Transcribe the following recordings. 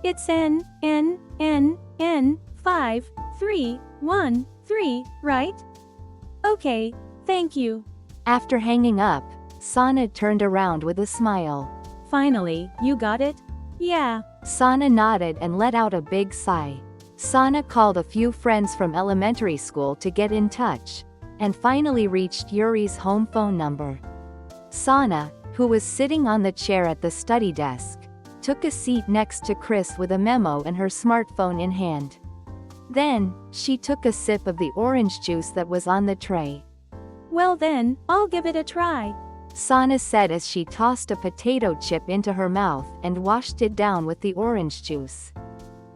It's N5313, right? Okay, thank you. After hanging up, Sana turned around with a smile. Finally, you got it? Yeah. Sana nodded and let out a big sigh. Sana called a few friends from elementary school to get in touch, and finally reached Yuri's home phone number. Sana, who was sitting on the chair at the study desk, took a seat next to Chris with a memo and her smartphone in hand. Then, she took a sip of the orange juice that was on the tray. Well then, I'll give it a try, Sana said as she tossed a potato chip into her mouth and washed it down with the orange juice.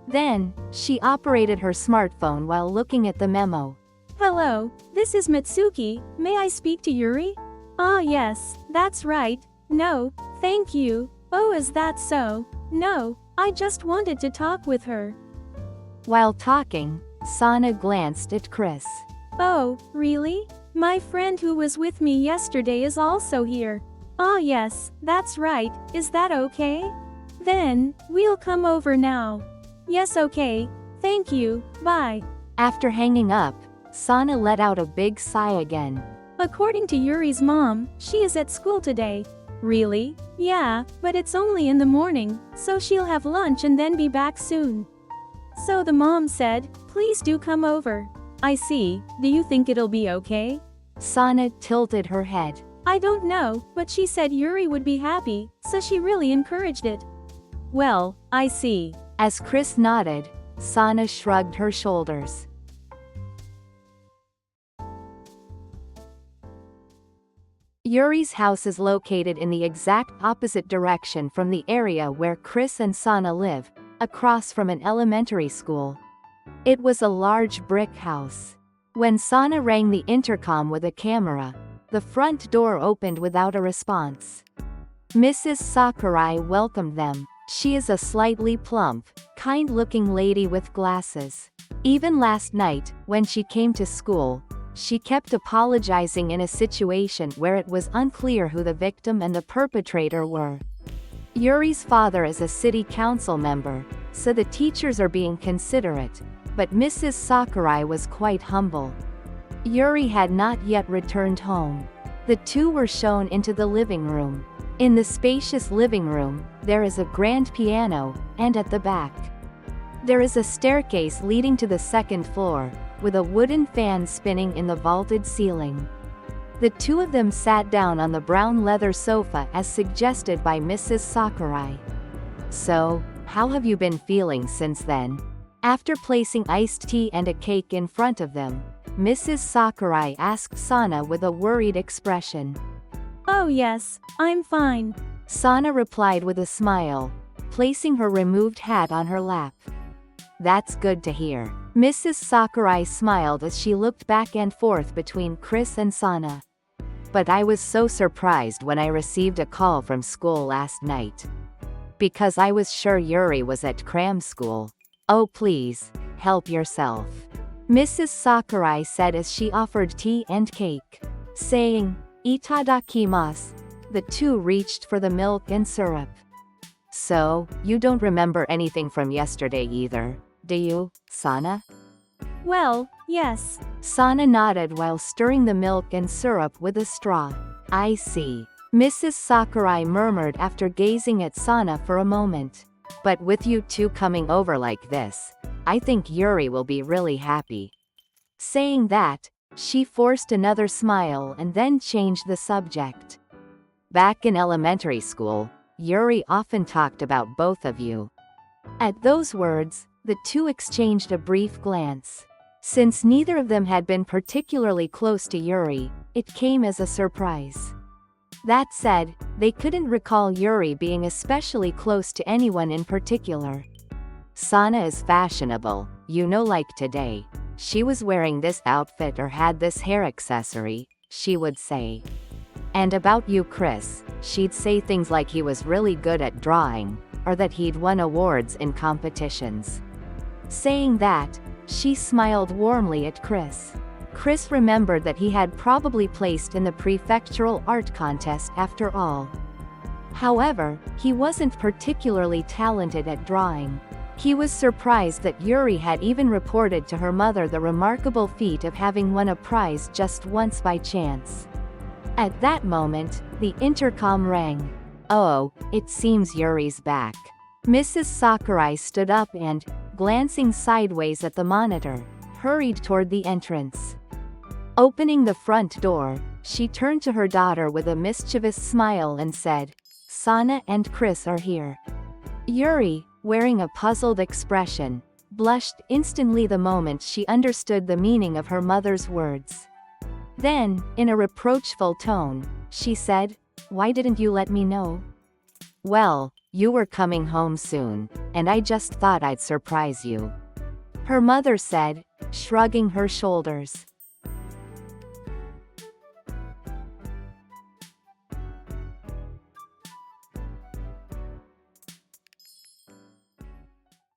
Then, she operated her smartphone while looking at the memo. Hello, this is Mitsuki, may I speak to Yuri? Ah yes, that's right, no, thank you, oh is that so? No, I just wanted to talk with her. While talking, Sana glanced at Chris. Oh, really? My friend who was with me yesterday is also here. Ah yes, that's right, is that okay? Then, we'll come over now. Yes okay, thank you, bye. After hanging up, Sana let out a big sigh again. According to Yuri's mom, she is at school today. Really? Yeah, but it's only in the morning, so she'll have lunch and then be back soon. So the mom said, please do come over. I see, do you think it'll be okay? Sana tilted her head. I don't know, but she said Yuri would be happy, so she really encouraged it. Well, I see. As Chris nodded, Sana shrugged her shoulders. Yuri's house is located in the exact opposite direction from the area where Chris and Sana live, across from an elementary school. It was a large brick house. When Sana rang the intercom with a camera, the front door opened without a response. Mrs. Sakurai welcomed them. She is a slightly plump, kind-looking lady with glasses. Even last night, when she came to school, she kept apologizing in a situation where it was unclear who the victim and the perpetrator were. Yuri's father is a city council member, so the teachers are being considerate, but Mrs. Sakurai was quite humble. Yuri had not yet returned home. The two were shown into the living room. In the spacious living room, there is a grand piano, and at the back, there is a staircase leading to the second floor, with a wooden fan spinning in the vaulted ceiling. The two of them sat down on the brown leather sofa as suggested by Mrs. Sakurai. So, how have you been feeling since then? After placing iced tea and a cake in front of them, Mrs. Sakurai asked Sana with a worried expression. Oh yes, I'm fine. Sana replied with a smile, placing her removed hat on her lap. That's good to hear. Mrs. Sakurai smiled as she looked back and forth between Chris and Sana. But I was so surprised when I received a call from school last night. Because I was sure Yuri was at cram school. Oh please, help yourself. Mrs. Sakurai said as she offered tea and cake. Saying, "Itadakimasu," the two reached for the milk and syrup. So, you don't remember anything from yesterday either, do you, Sana? Well, yes. Sana nodded while stirring the milk and syrup with a straw. I see. Mrs. Sakurai murmured after gazing at Sana for a moment. But with you two coming over like this, I think Yuri will be really happy. Saying that, she forced another smile and then changed the subject. Back in elementary school, Yuri often talked about both of you. At those words, the two exchanged a brief glance. Since neither of them had been particularly close to Yuri, it came as a surprise. That said, they couldn't recall Yuri being especially close to anyone in particular. Sana is fashionable, you know, like today. She was wearing this outfit or had this hair accessory, she would say. And about you, Chris, she'd say things like he was really good at drawing, or that he'd won awards in competitions. Saying that, she smiled warmly at Chris. Chris remembered that he had probably placed in the prefectural art contest after all. However, he wasn't particularly talented at drawing. He was surprised that Yuri had even reported to her mother the remarkable feat of having won a prize just once by chance. At that moment, the intercom rang. Oh, it seems Yuri's back. Mrs. Sakurai stood up and, glancing sideways at the monitor, hurried toward the entrance. Opening the front door, she turned to her daughter with a mischievous smile and said, "Sana and Chris are here." Yuri, wearing a puzzled expression, blushed instantly the moment she understood the meaning of her mother's words. Then, in a reproachful tone, she said, "Why didn't you let me know?" "Well, you were coming home soon, and I just thought I'd surprise you," her mother said, shrugging her shoulders.